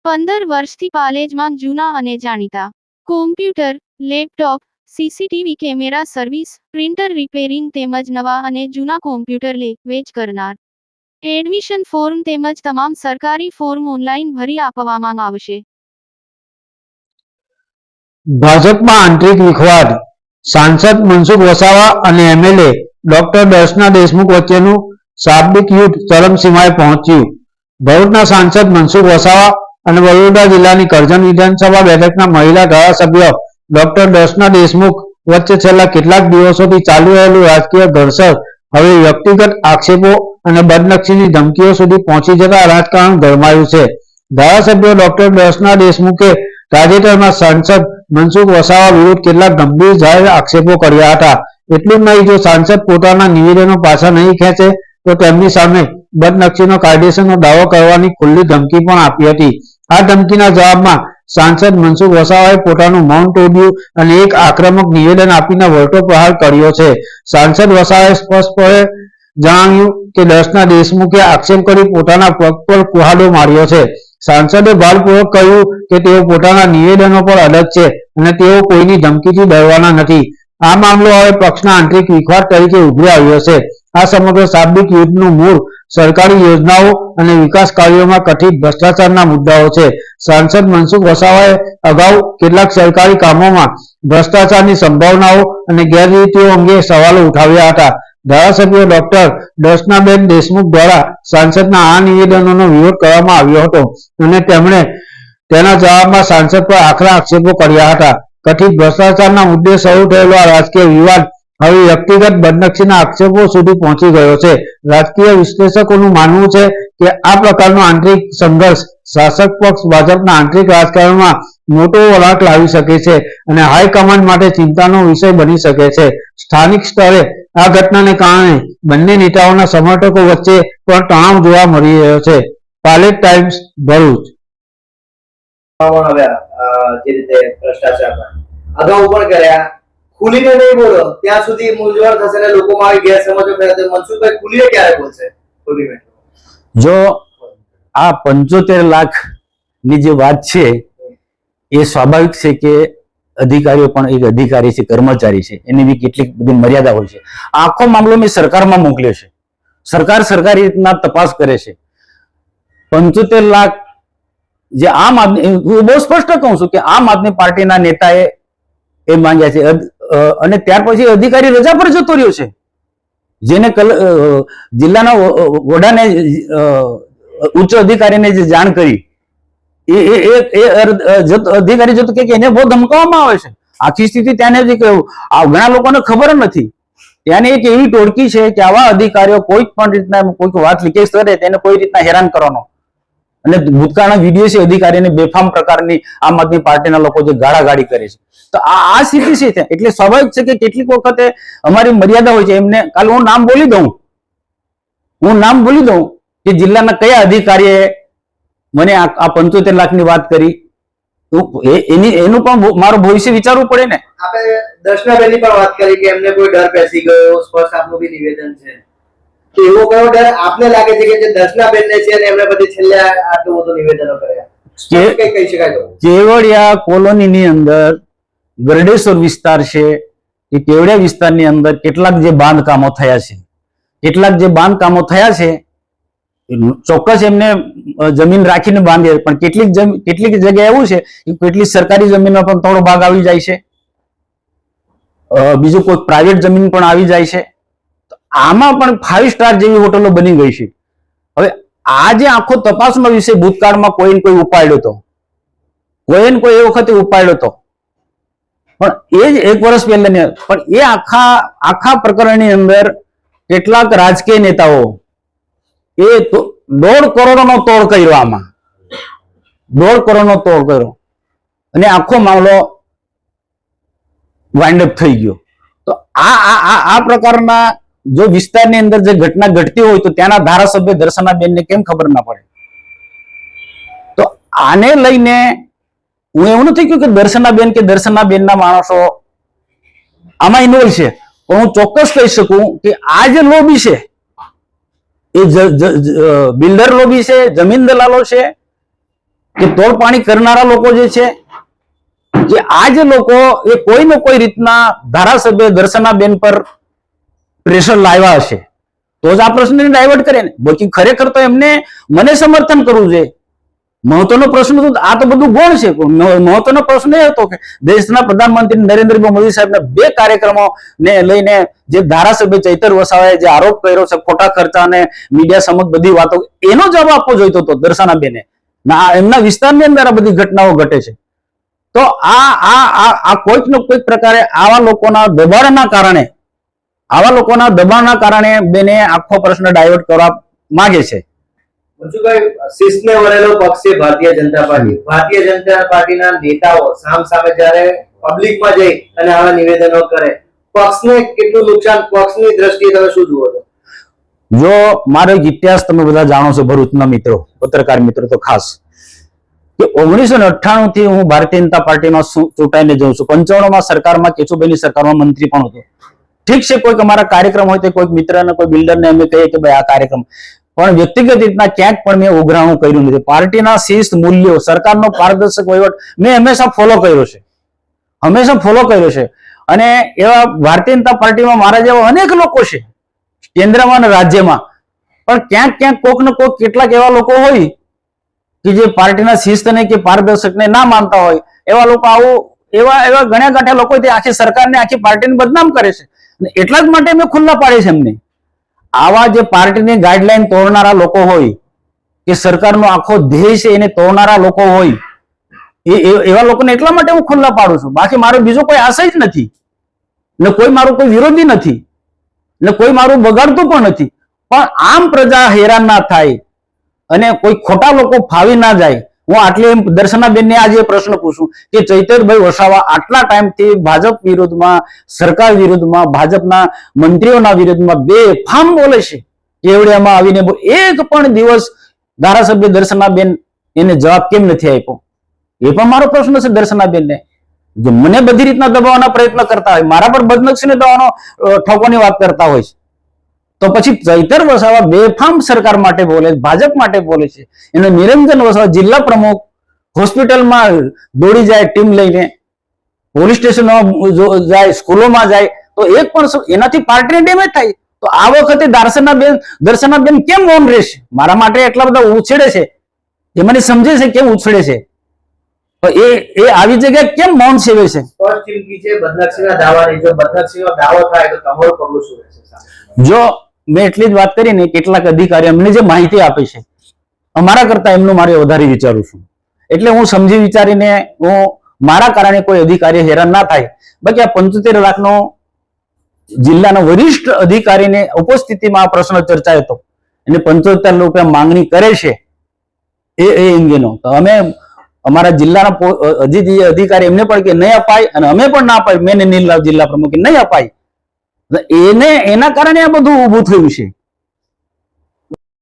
15 વર્ષથી પાલેજમાં જૂના અને જાણીતા computer, laptop, CCTV camera service, printer repairing તેમજ નવા અને જૂના કોમ્પ્યુટર લે વેચ કરનાર. એડમિશન ફોર્મ તેમજ તમામ સરકારી ફોર્મ ઓનલાઈન ભરી આપવામાં આવશે. ભાજપમાં આંતરિક વિખવાદ. સાંસદ મનસુખ વસાવા અને એમએલએ ડોક્ટર દર્શના દેશમુખ વચ્ચેનું શાબ્દિક યુદ્ધ ચરમસીમાએ પહોંચ્યું. ભરૂચના સાંસદ મનસુખ વસાવા અને વડોદરા જિલ્લાની કરજણ વિધાનસભા બેઠકના મહિલા ધારાસભ્ય ડોક્ટર દર્શના દેશમુખ વચ્ચે છેલ્લા કેટલાક દિવસોથી ચાલુ રહેલું રાજકીય ઘર્ષણ હવે વ્યક્તિગત આક્ષેપો અને બદનક્ષીની ધમકીઓ સુધી પહોંચી જતા રાજકારણ ગરમાયું છે. ધારાસભ્ય ડોક્ટર દર્શના દેશમુખે તાજેતરમાં સાંસદ મનસુખ વસાવા વિરુદ્ધ કેટલાક ગંભીર જાહેર આક્ષેપો કર્યા હતા. એટલું જ નહીં, જો સાંસદ પોતાના નિવેદનો પાછા નહીં ખેંચે તો તેમની સામે બદનક્ષીનો કાયદેસરનો દાવો કરવાની ખુલ્લી ધમકી પણ આપી હતી. આ ધમકીના જવાબમાં સાંસદ મનસુખ વસાવાએ પોતાનું મૌન તોડ્યું અને એક આક્રમક નિવેદન આપીને વળતો પ્રહાર કર્યો છે. સાંસદ વસાવાએ સ્પષ્ટપણે જણાવ્યું કે દર્શના દેશમુખે આક્ષેપ કરી પોતાના પગ પર કુહાડો માર્યો છે. સાંસદે ભારપૂર્વક કહ્યું કે તેઓ પોતાના નિવેદનો પર અડગ છે અને તેઓ કોઈની ધમકીથી ડરવાના નથી. આ મામલો હવે પક્ષના આંતરિક વિખવાદ તરીકે ઉભરી આવ્યો છે. આ સમગ્ર શાબ્દિક યુદ્ધનું મૂળ સરકારી યોજનાઓ અને વિકાસ કાર્યોમાં કથિત ભ્રષ્ટાચારના મુદ્દાઓ છે. સાંસદ મનસુખ વસાવાએ અગાઉ કેટલાક સરકારી કામોમાં ભ્રષ્ટાચારની સંભાવનાઓ અને ગેરરીતિઓ અંગે સવાલો ઉઠાવ્યા હતા. ધારાસભ્ય ડોક્ટર દર્શનાબેન દેશમુખ દ્વારા સાંસદના આ નિવેદનોનો વિરોધ કરવામાં આવ્યો હતો અને તેમણે તેના જવાબમાં સાંસદ પર આકરા આક્ષેપો કર્યા હતા. કથિત ભ્રષ્ટાચારના મુદ્દે શરૂ થયેલો આ રાજકીય વિવાદ હવે વ્યક્તિગત બદનક્ષીના આક્ષેપો સુધી પહોંચી ગયો છે. રાજકીય વિશ્લેષકોનું માનવું છે કે આ પ્રકારનો આંતરિક સંઘર્ષ શાસક પક્ષ ભાજપના આંતરિક રાજકારણમાં મોટો વળાંક લાવી શકે છે અને હાઈકમાન્ડ માટે ચિંતાનો વિષય બની શકે છે. સ્થાનિક સ્તરે આ ઘટનાને કારણે બંને નેતાઓના સમર્થકો વચ્ચે પણ તણાવ જોવા મળી રહ્યો છે. પાલેજ ટાઈમ્સ, ભરૂચ. જે રીતે ભ્રષ્ટાચારમાં અગાઉ પણ કર્યા, ખુલીને નહીં બોલો ત્યાં સુધી મૂંઝવણ થશે ને લોકોમાં આવી ગેરસમજો ફેલાશે. મનસુખભાઈ ખુલીને ક્યારે બોલશે? ખુલીને જો આ 75 લાખ ની જે વાત છે એ સ્વાભાવિક છે કે અધિકારીઓ પણ એક અધિકારી છે, કર્મચારી છે, એની બી કેટલીક બધી મર્યાદા હોય છે. આખો મામલો મેં સરકારમાં મોકલ્યો છે. સરકાર સરકારી રીતના તપાસ કરે છે. 75 લાખ જે આમ આદમી, હું બહુ સ્પષ્ટ કહું છું કે આમ આદમી પાર્ટીના નેતાએ એ માંગ્યા છે અને ત્યાર પછી અધિકારી રજા પર જતો રહ્યો છે. જેને જિલ્લાના વડાને ઉચ્ચ અધિકારીને જે જાણ કરી એ અધિકારી જતો કે એને બહુ ધમકાવવામાં આવે છે. આખી સ્થિતિ ત્યાંને ઘણા લોકોને ખબર નથી. ત્યાંની એક એવી ટોળકી છે કે આવા અધિકારીઓ કોઈ પણ રીતના કોઈક વાત લીકેજ કરે તેને કોઈ રીતના હેરાન કરવાનો અને ભૂતકાળના વિડીયો છે અધિકારીને બેફામ પ્રકારની આમ આદમી પાર્ટીના લોકો જે ગાળાગાળી કરે છે. તો આ સ્થિતિ છે. એટલે સ્વાભાવિક છે કે કેટલીક વખતે અમારી મર્યાદા હોય છે. એમને કાલે હું નામ બોલી દઉં કે જિલ્લાના કયા અધિકારીએ મને આ 75 લાખની વાત કરી, એનું પણ મારું ભવિષ્ય વિચારવું પડે ને. આપણે દર્શનાબેનની પણ વાત કરી કે એમને કોઈ ડર બેસી ગયો, સ્પષ્ટ આપનું બી નિવેદન છે. તો એવો કયો ડર આપને લાગે છે કે જે દર્શનાબેનને છે અને એમને પછી છેલ્લે આટલું બધું નિવેદનો કર્યા? કઈ કહી શકાય? કેવડિયા કોલોનીની અંદર ગરડેશ્વર વિસ્તાર છે. એ કેવડિયા વિસ્તારની અંદર કેટલાક જે બાંધકામો થયા છે ચોક્કસ એમને જમીન રાખીને બાંધે, પણ કેટલીક જગ્યાએ એવું છે કે કેટલીક સરકારી જમીનમાં પણ થોડો ભાગ આવી જાય છે, બીજું કોઈ પ્રાઇવેટ જમીન પણ આવી જાય છે. આમાં પણ 5 સ્ટાર જેવી હોટલો બની ગઈ છે. હવે આ જે આખો તપાસનો વિષય ભૂતકાળમાં કોઈને કોઈ ઉપાડ્યો હતો, કોઈ એ વખતે ઉપાડ્યો હતો, પણ એ જ 1 વર્ષ પહેલા પણ એ આખા પ્રકરણની અંદર કેટલાક રાજકીય નેતાઓ એ 1.5 કરોડનો તોડ કર્યો. આમાં 1.5 કરોડનો તોડ કર્યો અને આખો મામલો વાઇન્ડ અપ થઈ ગયો. તો આ પ્રકારના જો વિસ્તારની અંદર જે ઘટના ઘટતી હોય તો ત્યાંના ધારાસભ્ય દર્શનાબેનને કેમ ખબર ના પડે? તો આને લઈને હું એવું નથી કહ્યું કે દર્શનાબેનના માણસો આમાં ઇન્વોલ્વ છે, પણ હું ચોક્કસ કહી શકું કે આ જે લોબી છે એ બિલ્ડર લોબી છે, જમીન દલાલો છે, કે તોડ પાણી કરનારા લોકો જે છે, જે આ જે લોકો એ કોઈ ને કોઈ રીતના ધારાસભ્ય દર્શનાબેન પર પ્રેશર લાવ્યા હશે તો જ આ પ્રશ્નને ડાયવર્ટ કરે ને. બાકી ખરેખર તો એમને મને સમર્થન કરવું જોઈએ. મહત્વનો પ્રશ્ન તો આ તો બધું ગૌણ છે. મહત્વનો પ્રશ્ન એ હતો કે દેશના પ્રધાનમંત્રી નરેન્દ્રભાઈ મોદી સાહેબના 2 કાર્યક્રમો ને લઈને જે ધારાસભ્ય ચૈતર વસાવાએ જે આરોપ કર્યો છે ખોટા ખર્ચા અને મીડિયા સમક્ષ બધી વાતો, એનો જવાબ આપવો જોઈતો હતો દર્શનાબેને. એમના વિસ્તારની અંદર આ બધી ઘટનાઓ ઘટે છે. તો આ કોઈક ને કોઈક પ્રકારે આવા લોકોના દબાણના કારણે બેને આખો પ્રશ્ન ડાયવર્ટ કરવા માંગે છે. મનસુખભાઈ, શિસ્તને વળેલો પક્ષ છે ભારતીય જનતા પાર્ટી. ભારતીય જનતા પાર્ટીના નેતાઓ સામે જ્યારે પબ્લિકમાં જઈ અને આવા નિવેદનો કરે, પક્ષને કેટલું નુકસાન, પક્ષની દ્રષ્ટિએ તમે શું જુઓ છો? જો મારો એક ઇતિહાસ તમે બધા જાણો છો, ભરૂચના મિત્રો, પત્રકાર મિત્રો તો ખાસ, કે 1998 થી હું ભારતીય જનતા પાર્ટીમાં ચૂંટાઈને જઉં છું. 95 માં સરકારમાં, કેશુભાઈની સરકારમાં મંત્રી પણ હતો. ઠીક છે, કોઈક અમારા કાર્યક્રમ હોય તો કોઈક મિત્રને, કોઈ બિલ્ડરને અમે કહીએ કે ભાઈ આ કાર્યક્રમ, પણ વ્યક્તિગત રીતના ક્યાંક પણ મેં ઉઘરાણું કર્યું નથી. પાર્ટીના શિસ્ત, મૂલ્યો, સરકારનો પારદર્શક વહીવટ મેં હંમેશા ફોલો કર્યો છે. અને એવા ભારતીય જનતા પાર્ટીમાં મારા જેવા અનેક લોકો છે, કેન્દ્રમાં અને રાજ્યમાં, પણ ક્યાંક કોક ને કોક કેટલાક એવા લોકો હોય કે જે પાર્ટીના શિસ્તને કે પારદર્શકને ના માનતા હોય. એવા લોકો એવા ગણ્યા ગાંઠ્યા લોકો આખી સરકારને, આખી પાર્ટીને બદનામ કરે છે. અને એટલા જ માટે મેં ખુલ્લા પાડે છે એમને. આવા જે પાર્ટીની ગાઈડલાઈન તોડનારા લોકો હોય, કે સરકારનો આખો ધ્યેય છે એને તોડનારા લોકો હોય, એવા લોકોને એટલા માટે હું ખુલ્લા પાડું છું. બાકી મારો બીજો કોઈ આશય જ નથી, ને કોઈ મારું કોઈ વિરોધી નથી, ને કોઈ મારું બગાડતું પણ નથી. પણ આમ પ્રજા હેરાન ના થાય અને કોઈ ખોટા લોકો ફાવી ના જાય. હું આટલી દર્શનાબેનને આજે પ્રશ્ન પૂછું કે ચૈતરભાઈ વસાવા આટલા ટાઈમથી ભાજપ વિરુદ્ધમાં, સરકાર વિરુદ્ધમાં, ભાજપના મંત્રીઓના વિરુદ્ધમાં બેફામ બોલે છે, કેવડિયામાં આવીને એક પણ દિવસ ધારાસભ્ય દર્શનાબેન એને જવાબ કેમ નથી આપ્યો? એ પણ મારો પ્રશ્ન છે દર્શનાબેનને. જો મને બધી રીતના દબાવવાના પ્રયત્ન કરતા હોય, મારા પર બદનક્ષીને દવાનો ઠોકવાની વાત કરતા હોય, તો પછી ચૈતર વસાવા બેફામ સરકાર માટે બોલે, ભાજપ માટે બોલે છે. એને નિરંજન વસાવા જિલ્લા પ્રમુખ હોસ્પિટલમાં દોડી જાય ટીમ લઈને, પોલીસ સ્ટેશનમાં જાય, સ્કૂલોમાં જાય, તો એક પણ એનાથી પાર્ટીને ડેમેજ થાય. તો આ વખતે દર્શનાબેન કેમ મૌન રહેશે? મારા માટે એટલા બધા ઉછેડે છે, એ મને સમજે છે કેમ ઉછેડે છે, તો એ આવી જગ્યાએ કેમ મૌન સેવે છે? સ્પષ્ટ ચીમકી છે બદનક્ષીના દાવાની. જો બદનક્ષીનો દાવો થાય તો તમારું પગલું શું રહેશે? જો મેં એટલી જ વાત કરી ને, કેટલાક અધિકારી અમને જે માહિતી આપે છે, અમારા કરતા એમનું મારે વધારે વિચારું છું. એટલે હું સમજી વિચારીને, હું મારા કારણે કોઈ અધિકારી હેરાન ના થાય. બાકી આ 75 લાખનો જિલ્લાના વરિષ્ઠ અધિકારીને ઉપસ્થિતિમાં આ પ્રશ્ન ચર્ચાયો હતો, એને 75 રૂપિયા માંગણી કરે છે એ અંગેનો, તો અમે અમારા જિલ્લાના અધિકારી એમને પણ કે નહીં અપાય, અને અમે પણ ના અપાય, મેં નીલલાલ જિલ્લા પ્રમુખ નહીં અપાય. એના કારણે આ બધું ઊભું થયું છે.